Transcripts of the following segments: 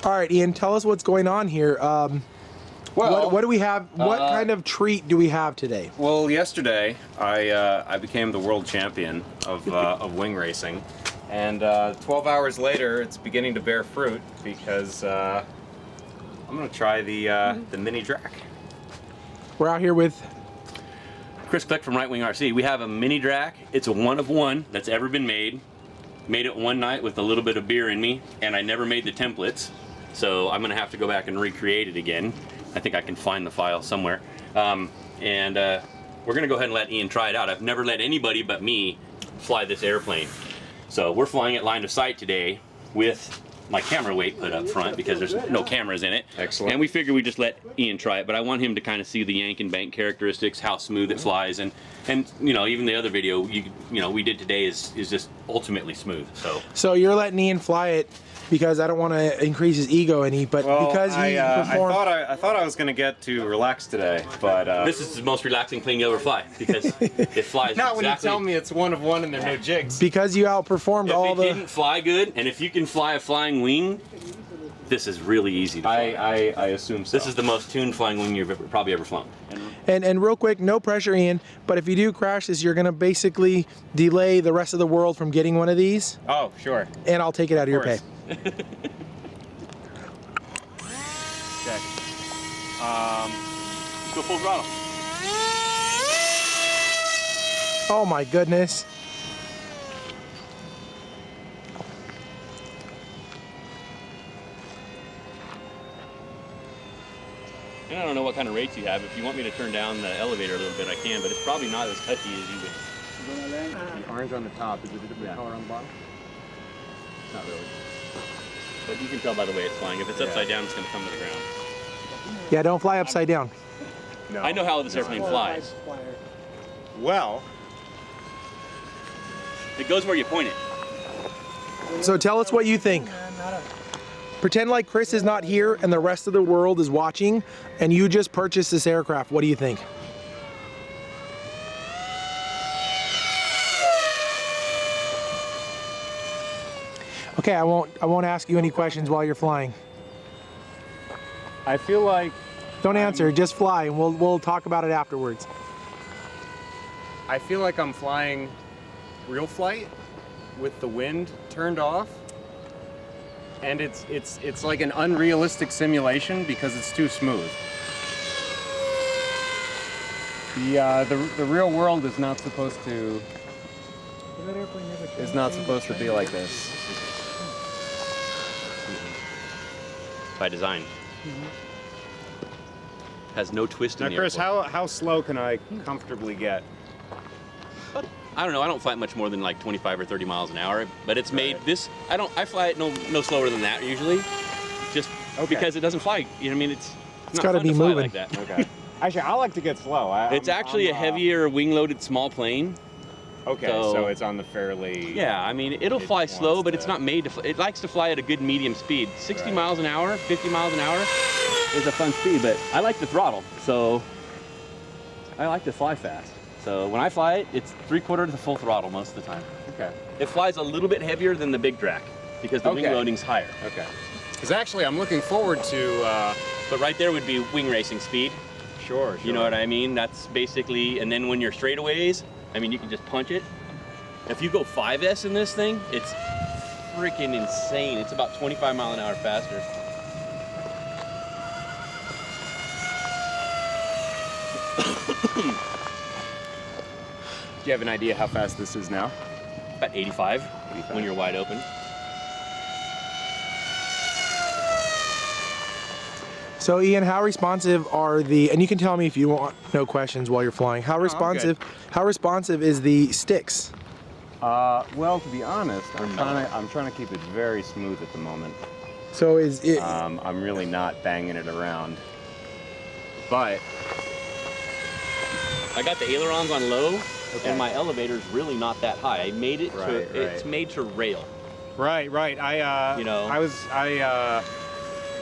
All right, Ian, tell us what's going on here. Well, what do we have? What kind of treat do we have today? Well, yesterday I became the world champion of wing racing, and 12 hours later, it's beginning to bear fruit because I'm going to try the Mini Drak. We're out here with Chris Click from Ritewing RC. We have a Mini Drak. It's a one of one that's ever been made. Made it one night with a little bit of beer in me, and I never made the templates, so I'm gonna have to go back and recreate it again. I think I can find the file somewhere. We're gonna go ahead and let Ian try it out. I've never let anybody but me fly this airplane. So we're flying it line of sight today with my camera weight put up front because there's no cameras in it. Excellent. And we figured we'd just let Ian try it, but I want him to kind of see the yank and bank characteristics, how smooth it flies, and you know, even the other video we did today is just ultimately smooth. So you're letting Ian fly it because I don't want to increase his ego any, but Well, because he performed. I thought I was going to get to relax today, but This is the most relaxing plane you'll ever fly because it flies. not when you exactly. tell me it's one of one and there are no jigs. Because you outperformed all If the. it didn't fly good, and if you can fly a flying wing, this is really easy to fly. I assume so. This is the most tuned flying wing you've probably ever flown. And real quick, no pressure, Ian, but if you do crash this, you're going to basically delay the rest of the world from getting one of these, Oh, sure. and I'll take it out of your pay. Okay. Go full throttle. Oh my goodness. And I don't know what kind of rates you have. If you want me to turn down the elevator a little bit, I can, but it's probably not as touchy as you would. The orange on the top, is it a different color on the bottom? Not really. But you can tell by the way it's flying. If it's upside down, it's going to come to the ground. Yeah, don't fly upside down. No. I know how this airplane flies. Well, It goes where you point it. So tell us what you think. Pretend like Chris is not here and the rest of the world is watching, and you just purchased this aircraft. What do you think? Okay, I won't ask you any questions while you're flying. I feel like Don't answer, just fly, and we'll talk about it afterwards. I'm flying real flight with the wind turned off, and it's like an unrealistic simulation because it's too smooth. The real world is not supposed to be like this. By design. Has no twist in Now, the Chris, airport. how slow can I comfortably get? I don't know. I don't fly it much more than like 25 or 30 miles an hour, but it's made this. I fly it no slower than that usually, just because it doesn't fly. You know what I mean? It's not gotta fun be to fly moving. like that. Okay. Actually, I like to get slow. It's actually a heavier wing-loaded small plane. Okay, so- so it's on the fairly. Yeah, I mean it'll It fly wants slow, but it's to- not made to. It likes to fly at a good medium speed. 60 Right. miles an hour, 50 miles an hour is a fun speed, but I like the throttle, so I like to fly fast. So when I fly it, it's 3/4 to full throttle most of the time. Okay. It flies a little bit heavier than the big Drak because the wing Okay. loading's higher. Okay. Because actually, I'm looking forward to. But right there would be wing racing speed. Sure. You know what I mean? That's basically, and then when you're straightaways, I mean, you can just punch it. If you go 5S in this thing, it's freaking insane. It's about 25 mile an hour faster. Do you have an idea how fast this is now? About 85 when you're wide open. So Ian, how responsive are the, and you can tell me if you want no questions while you're flying, how responsive is the sticks? Well, to be honest, I'm trying to keep it very smooth at the moment. So is it, I'm really not banging it around. But I got the ailerons on low, and my elevator's really not that high. I made it it's made to rail. right.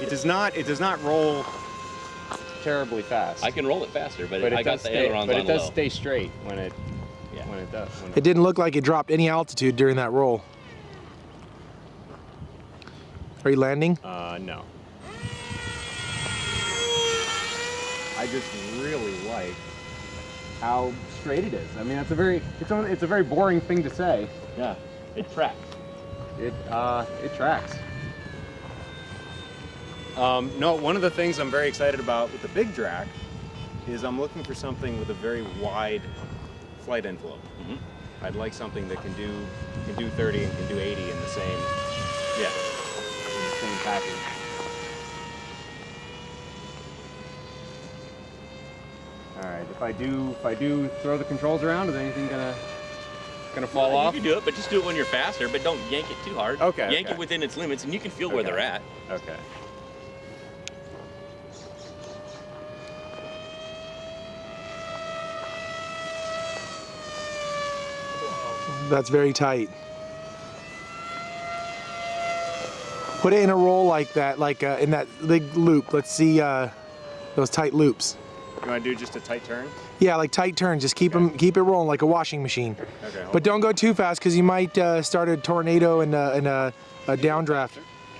It does not roll terribly fast. I can roll it faster, but, but I it got does the stay, ailerons but on it does low. stay straight when it does. it didn't look like it dropped any altitude during that roll. Are you landing? No. I just really like how straight it is. I mean, it's a very boring thing to say. Yeah, it tracks. It tracks. No, one of the things I'm very excited about with the big Drak is I'm looking for something with a very wide flight envelope. Mm-hmm. I'd like something that can do 30 and can do 80 in the same, in the same package. All right, if I do throw the controls around, is anything gonna fall off? You can do it, but just do it when you're faster, but don't yank it too hard. Okay. Yank it within its limits, and you can feel where they're at. Okay. That's very tight. Put it in a roll like that, in that big loop. Let's see those tight loops. You want to do just a tight turn? Yeah, like tight turns. Just keep it rolling like a washing machine. Okay. But don't go too fast because you might start a tornado and a downdraft.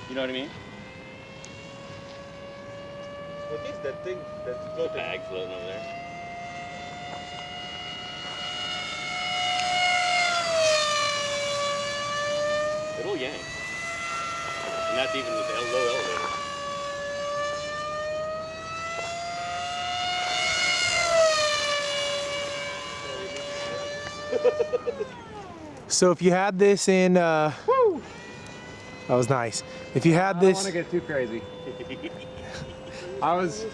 You know what I mean? What is that thing that's The floating? bag floating over there. It'll yank. And that's even with the low elevator. So if you had this in, that was nice. If you had I don't this, want to get too crazy. I was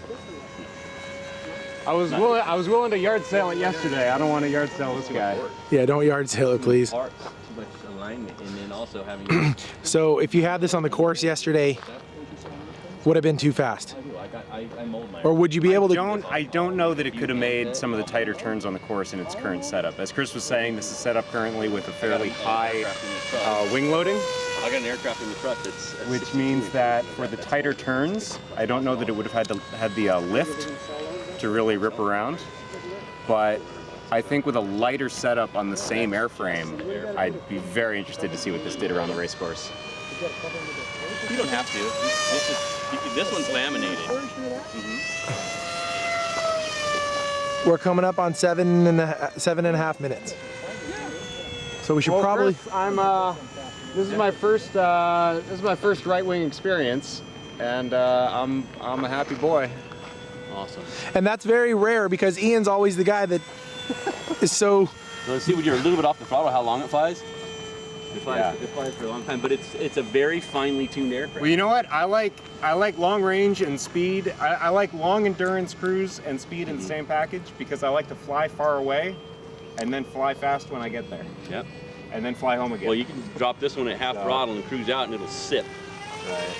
willing to yard sale it yesterday. I don't want to yard sell this guy. yeah, don't yard sale it, please. Parts, too much alignment, and then also having. So if you had this on the course yesterday, would have been too fast, I mold my. or would you be able to? I don't know that it could have made some of the tighter turns on the course in its current setup. As Chris was saying, this is set up currently with a fairly high wing loading, I got an aircraft in the truck that's which means that for the tighter turns, I don't know that it would have had the lift to really rip around. But I think with a lighter setup on the same airframe, I'd be very interested to see what this did around the race course. You don't have to. This one's laminated. We're coming up on 7.5 minutes. So we should probably. Chris, this is my first right wing experience, and I'm a happy boy. Awesome. And that's very rare because Ian's always the guy that is so. So let's see when you're a little bit off the throttle, how long it flies. It flies, Yeah. it flies for a long time, but it's a very finely tuned aircraft. Well, you know what? I like long range and speed. I like long endurance cruise and speed in the same package because I like to fly far away and then fly fast when I get there. Yep. And then fly home again. Well, you can drop this one at half throttle and cruise out, and it'll sip. Right.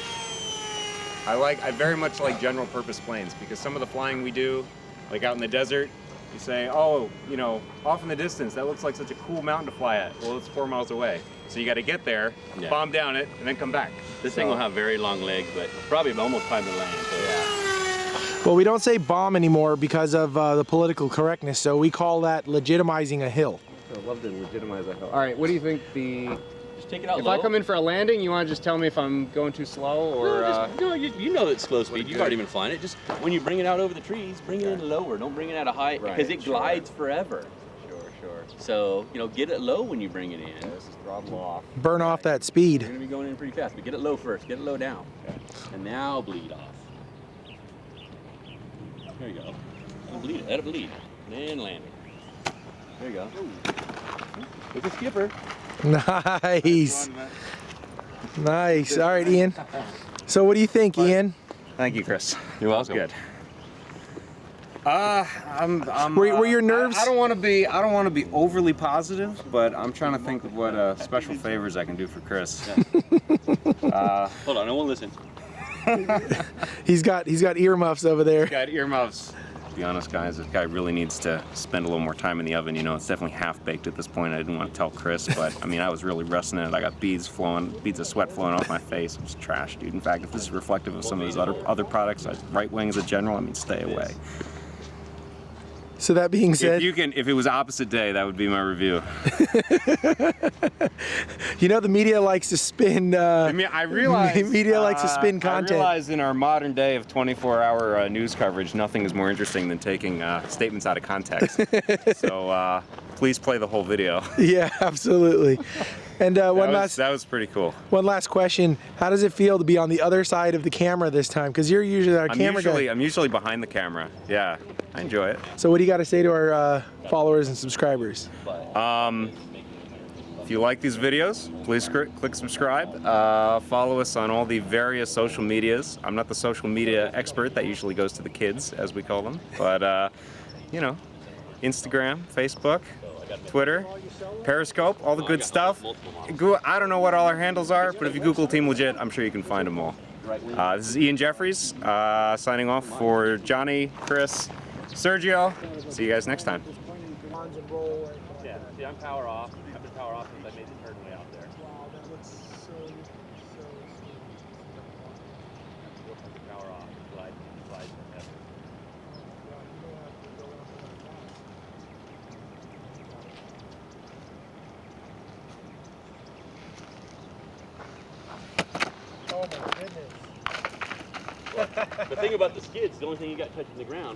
I very much like general purpose planes because some of the flying we do, like out in the desert, you say, oh, you know, off in the distance, that looks like such a cool mountain to fly at. Well, it's 4 miles away. So you got to get there, bomb down it, and then come back. This thing will have very long legs, but probably almost time to land. So. Yeah. Well, we don't say bomb anymore because of the political correctness, so we call that legitimizing a hill. I'd love to legitimize that hill. All right, what do you think Just take it out if low. I come in for a landing, you want to just tell me if I'm going too slow or... No, you know it's slow speed. You've already been flying it. Just when you bring it out over the trees, bring it in lower. Don't bring it at a high, because it glides forever. Sure. So, get it low when you bring it in. This is throttle off. Burn off that speed. You're going to be going in pretty fast, but get it low first. Get it low down. And now bleed off. There you go. Bleed it. Let it bleed. Then land it. There you go. It's a skipper. Nice. Nice. All right, Ian. So what do you think, Ian? Thank you, Chris. You're welcome. Good. I'm. Were your nerves? I don't want to be overly positive, but I'm trying to think of what special favors I can do for Chris. Hold on, I won't listen. He's got earmuffs over there. Got earmuffs. To be honest, guys, this guy really needs to spend a little more time in the oven. You know, it's definitely half baked at this point. I didn't want to tell Chris, but I mean, I was really rusting it. I got beads of sweat flowing off my face. It was trash, dude. In fact, if this is reflective of some of these other products, like right wings in general, I mean, stay away. So that being said, if it was opposite day, that would be my review. you know the media likes to spin. I mean, I realize media likes to spin content. I realize in our modern day of 24-hour news coverage, nothing is more interesting than taking statements out of context. So please play the whole video. Yeah, absolutely. And That was pretty cool. one last question: how does it feel to be on the other side of the camera this time? Because you're usually our camera guy. I'm usually behind the camera. Yeah, I enjoy it. So what do you got to say to our followers and subscribers? If you like these videos, please click subscribe. Follow us on all the various social medias. I'm not the social media expert. That usually goes to the kids, as we call them. But, you know, Instagram, Facebook, Twitter, Periscope, all the good stuff. I don't know what all our handles are, but if you Google Team Legit, I'm sure you can find them all. This is Ian Jeffries, signing off for Johnny, Chris, Sergio. See you guys next time. Yeah, see, I'm power off. I've been power off since I made the turn way out there. Power off, slide, yep. Oh my goodness. The thing about the skids, the only thing you got touching the ground